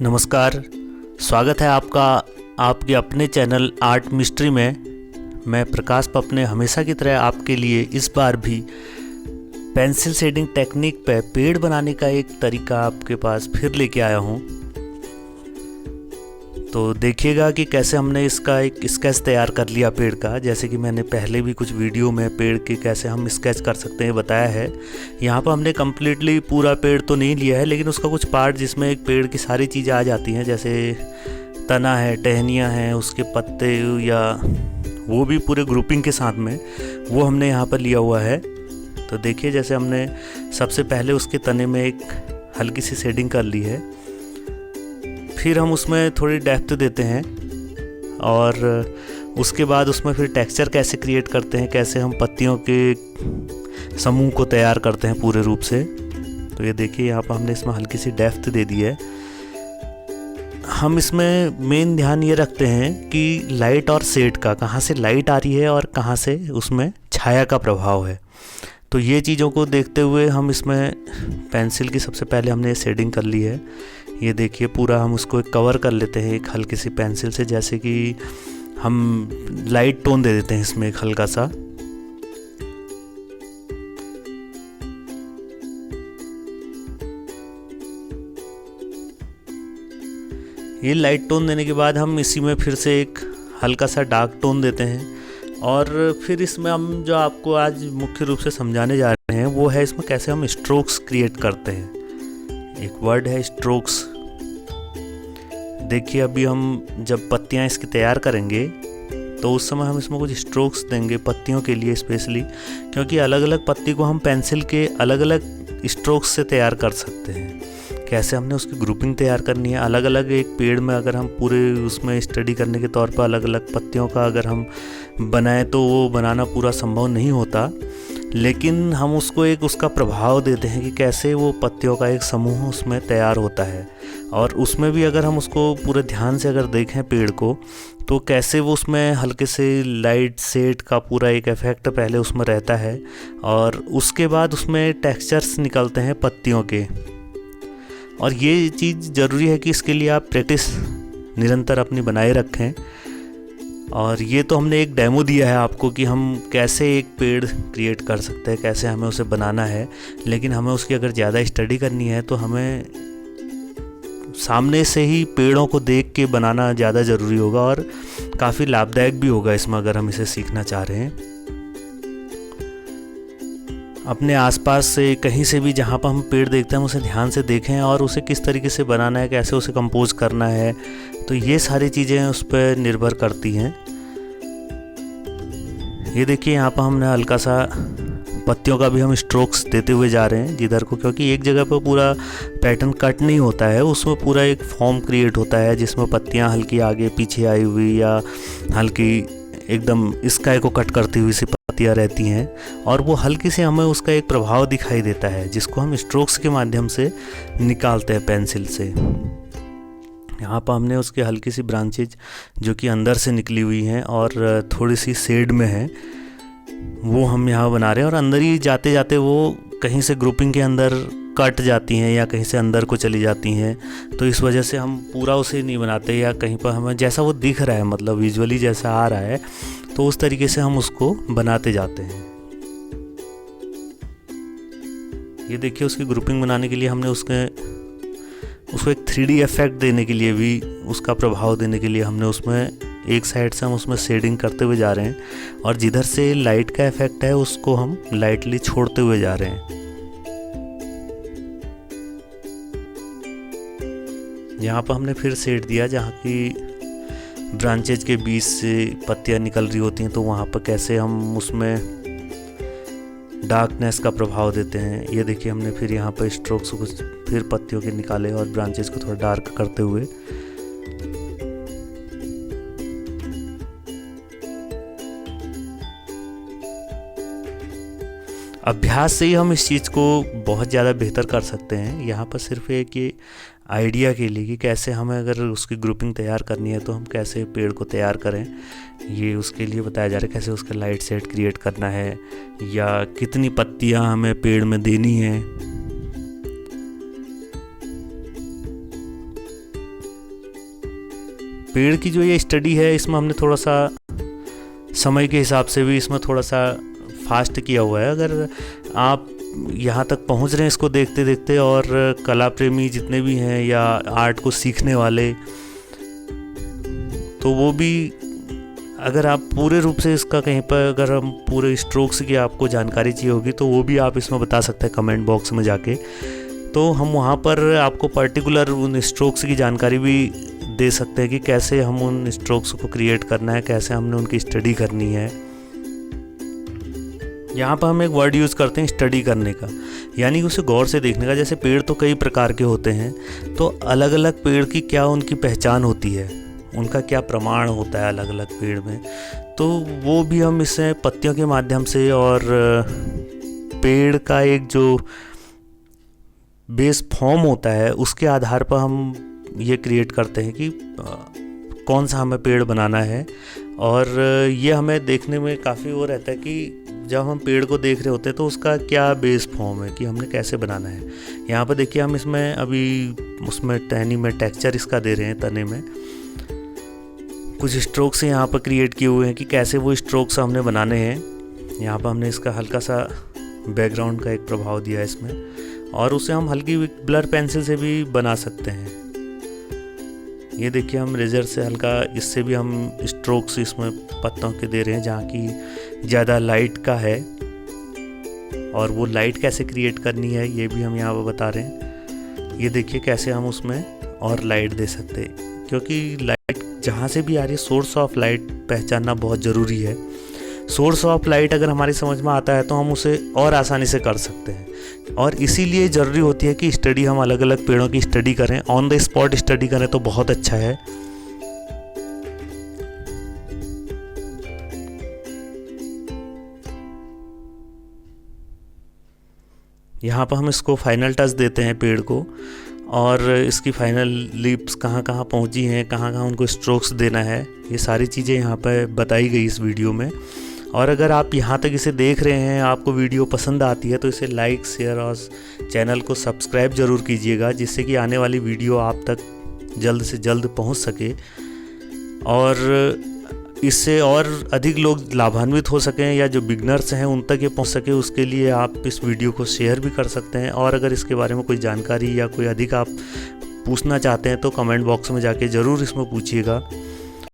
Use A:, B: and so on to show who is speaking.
A: नमस्कार। स्वागत है आपका आपके अपने चैनल आर्ट मिस्ट्री में। मैं प्रकाश पपने हमेशा की तरह आपके लिए इस बार भी पेंसिल शेडिंग टेक्निक पे पेड़ बनाने का एक तरीका आपके पास फिर लेके आया हूँ। तो देखिएगा कि कैसे हमने इसका एक स्केच तैयार कर लिया पेड़ का। जैसे कि मैंने पहले भी कुछ वीडियो में पेड़ के कैसे हम स्केच कर सकते हैं बताया है। यहाँ पर हमने कम्प्लीटली पूरा पेड़ तो नहीं लिया है, लेकिन उसका कुछ पार्ट जिसमें एक पेड़ की सारी चीज़ें आ जाती हैं, जैसे तना है, टहनियाँ हैं, उसके पत्ते या वो भी पूरे ग्रुपिंग के साथ में वो हमने यहाँ पर लिया हुआ है। तो देखिए जैसे हमने सबसे पहले उसके तने में एक हल्की सी शेडिंग कर ली है, फिर हम उसमें थोड़ी डेप्थ देते हैं और उसके बाद उसमें फिर टेक्सचर कैसे क्रिएट करते हैं, कैसे हम पत्तियों के समूह को तैयार करते हैं पूरे रूप से। तो ये देखिए यहाँ पर हमने इसमें हल्की सी डेप्थ दे दी है। हम इसमें मेन ध्यान ये रखते हैं कि लाइट और शेड का, कहाँ से लाइट आ रही है और कहाँ से उसमें छाया का प्रभाव है। तो ये चीज़ों को देखते हुए हम इसमें पेंसिल की सबसे पहले हमने शेडिंग कर ली है। ये देखिए पूरा हम उसको एक कवर कर लेते हैं एक हल्की सी पेंसिल से, जैसे कि हम लाइट टोन दे देते हैं इसमें एक हल्का सा। ये लाइट टोन देने के बाद हम इसी में फिर से एक हल्का सा डार्क टोन देते हैं और फिर इसमें हम जो आपको आज मुख्य रूप से समझाने जा रहे हैं वो है इसमें कैसे हम स्ट्रोक्स क्रिएट करते हैं। एक वर्ड है स्ट्रोक्स। देखिए अभी हम जब पत्तियां इसकी तैयार करेंगे तो उस समय हम इसमें कुछ स्ट्रोक्स देंगे पत्तियों के लिए स्पेशली, क्योंकि अलग अलग पत्ती को हम पेंसिल के अलग अलग स्ट्रोक्स से तैयार कर सकते हैं। कैसे हमने उसकी ग्रुपिंग तैयार करनी है, अलग अलग एक पेड़ में अगर हम पूरे उसमें स्टडी करने के तौर पर अलग अलग पत्तियों का अगर हम बनाएं तो वो बनाना पूरा संभव नहीं होता, लेकिन हम उसको एक उसका प्रभाव देते हैं कि कैसे वो पत्तियों का एक समूह उसमें तैयार होता है। और उसमें भी अगर हम उसको पूरे ध्यान से अगर देखें पेड़ को, तो कैसे वो उसमें हल्के से लाइट शेड का पूरा एक इफेक्ट पहले उसमें रहता है और उसके बाद उसमें टेक्सचर्स निकलते हैं पत्तियों के। और ये चीज़ ज़रूरी है कि इसके लिए आप प्रैक्टिस निरंतर अपनी बनाए रखें। और ये तो हमने एक डेमो दिया है आपको कि हम कैसे एक पेड़ क्रिएट कर सकते हैं, कैसे हमें उसे बनाना है, लेकिन हमें उसकी अगर ज़्यादा स्टडी करनी है तो हमें सामने से ही पेड़ों को देख के बनाना ज़्यादा ज़रूरी होगा और काफ़ी लाभदायक भी होगा इसमें अगर हम इसे सीखना चाह रहे हैं। अपने आसपास से कहीं से भी जहाँ पर हम पेड़ देखते हैं उसे ध्यान से देखें और उसे किस तरीके से बनाना है, कैसे उसे कंपोज करना है, तो ये सारी चीज़ें उस पर निर्भर करती हैं। ये देखिए यहाँ पर हमने हल्का सा पत्तियों का भी हम स्ट्रोक्स देते हुए जा रहे हैं जिधर को, क्योंकि एक जगह पर पूरा पैटर्न कट नहीं होता है, उसमें पूरा एक फॉर्म क्रिएट होता है जिसमें पत्तियाँ हल्की आगे पीछे आई हुई या हल्की एकदम स्काई को कट करती हुई सी पत्तियाँ रहती हैं और वो हल्की से हमें उसका एक प्रभाव दिखाई देता है जिसको हम स्ट्रोक्स के माध्यम से निकालते हैं पेंसिल से। यहाँ पर हमने उसकी हल्की सी ब्रांचेज जो कि अंदर से निकली हुई हैं और थोड़ी सी शेड में है वो हम यहाँ बना रहे हैं और अंदर ही जाते जाते वो कहीं से ग्रुपिंग के अंदर कट जाती हैं या कहीं से अंदर को चली जाती हैं, तो इस वजह से हम पूरा उसे नहीं बनाते या कहीं पर हमें जैसा वो दिख रहा है मतलब विजुअली जैसा आ रहा है तो उस तरीके से हम उसको बनाते जाते हैं। ये देखिए उसकी ग्रुपिंग बनाने के लिए हमने उसको एक 3D इफेक्ट देने के लिए भी, उसका प्रभाव देने के लिए हमने उसमें एक साइड से हम उसमें शेडिंग करते हुए जा रहे हैं और जिधर से लाइट का इफेक्ट है उसको हम लाइटली छोड़ते हुए जा रहे हैं। यहाँ पर हमने फिर शेड दिया जहाँ की ब्रांचेज के बीच से पत्तियाँ निकल रही होती हैं, तो वहाँ पर कैसे हम उसमें डार्कनेस का प्रभाव देते हैं। ये देखिए हमने फिर यहाँ पर स्ट्रोक्स को फिर पत्तियों के निकाले और ब्रांचेज को थोड़ा डार्क करते हुए। अभ्यास से ही हम इस चीज़ को बहुत ज़्यादा बेहतर कर सकते हैं। यहाँ पर सिर्फ एक ये आइडिया के लिए कि कैसे हमें अगर उसकी ग्रुपिंग तैयार करनी है तो हम कैसे पेड़ को तैयार करें, ये उसके लिए बताया जा रहा है। कैसे उसका लाइट सेट क्रिएट करना है या कितनी पत्तियां हमें पेड़ में देनी है। पेड़ की जो ये स्टडी है इसमें हमने थोड़ा सा समय के हिसाब से भी इसमें थोड़ा सा फास्ट किया हुआ है। अगर आप यहाँ तक पहुँच रहे हैं इसको देखते देखते, और कला प्रेमी जितने भी हैं या आर्ट को सीखने वाले, तो वो भी अगर आप पूरे रूप से इसका कहीं पर अगर हम पूरे स्ट्रोक्स की आपको जानकारी चाहिए होगी तो वो भी आप इसमें बता सकते हैं कमेंट बॉक्स में जाके। तो हम वहाँ पर आपको पर्टिकुलर उन स्ट्रोक्स की जानकारी भी दे सकते हैं कि कैसे हम उन स्ट्रोक्स को क्रिएट करना है, कैसे हमने उनकी स्टडी करनी है। यहाँ पर हम एक वर्ड यूज़ करते हैं स्टडी करने का, यानी उसे गौर से देखने का। जैसे पेड़ तो कई प्रकार के होते हैं, तो अलग अलग पेड़ की क्या उनकी पहचान होती है, उनका क्या प्रमाण होता है अलग अलग पेड़ में, तो वो भी हम इससे पत्तियों के माध्यम से और पेड़ का एक जो बेस फॉर्म होता है उसके आधार पर हम ये क्रिएट करते हैं कि कौन सा हमें पेड़ बनाना है। और ये हमें देखने में काफ़ी वो रहता है कि जब हम पेड़ को देख रहे होते हैं तो उसका क्या बेस फॉर्म है कि हमने कैसे बनाना है। यहाँ पर देखिए हम इसमें अभी उसमें टहनी में टेक्सचर इसका दे रहे हैं, तने में कुछ स्ट्रोक्स यहाँ पर क्रिएट किए हुए हैं कि कैसे वो स्ट्रोक्स हमने बनाने हैं। यहाँ पर हमने इसका हल्का सा बैकग्राउंड का एक प्रभाव दिया है इसमें, और उसे हम हल्की ब्लर पेंसिल से भी बना सकते हैं। ये देखिए हम रेजर से हल्का इससे भी हम स्ट्रोक्स इसमें पत्तों के दे रहे हैं जहाँ की ज़्यादा लाइट का है, और वो लाइट कैसे क्रिएट करनी है ये भी हम यहाँ पर बता रहे हैं। ये देखिए कैसे हम उसमें और लाइट दे सकते हैं, क्योंकि लाइट जहाँ से भी आ रही है सोर्स ऑफ लाइट पहचानना बहुत ज़रूरी है। सोर्स ऑफ लाइट अगर हमारी समझ में आता है तो हम उसे और आसानी से कर सकते हैं, और इसीलिए ज़रूरी होती है कि स्टडी हम अलग अलग पेड़ों की स्टडी करें, ऑन द स्पॉट स्टडी करें तो बहुत अच्छा है। यहाँ पर हम इसको फाइनल टच देते हैं पेड़ को, और इसकी फाइनल लिप्स कहाँ कहाँ पहुँची हैं, कहाँ कहाँ उनको स्ट्रोक्स देना है, ये सारी चीज़ें यहाँ पर बताई गई इस वीडियो में। और अगर आप यहाँ तक इसे देख रहे हैं, आपको वीडियो पसंद आती है, तो इसे लाइक, शेयर और चैनल को सब्सक्राइब ज़रूर कीजिएगा, जिससे कि आने वाली वीडियो आप तक जल्द से जल्द पहुँच सके और इससे और अधिक लोग लाभान्वित हो सकें, या जो बिगनर्स हैं उन तक ये पहुंच सके। उसके लिए आप इस वीडियो को शेयर भी कर सकते हैं, और अगर इसके बारे में कोई जानकारी या कोई अधिक आप पूछना चाहते हैं तो कमेंट बॉक्स में जाके ज़रूर इसमें पूछिएगा।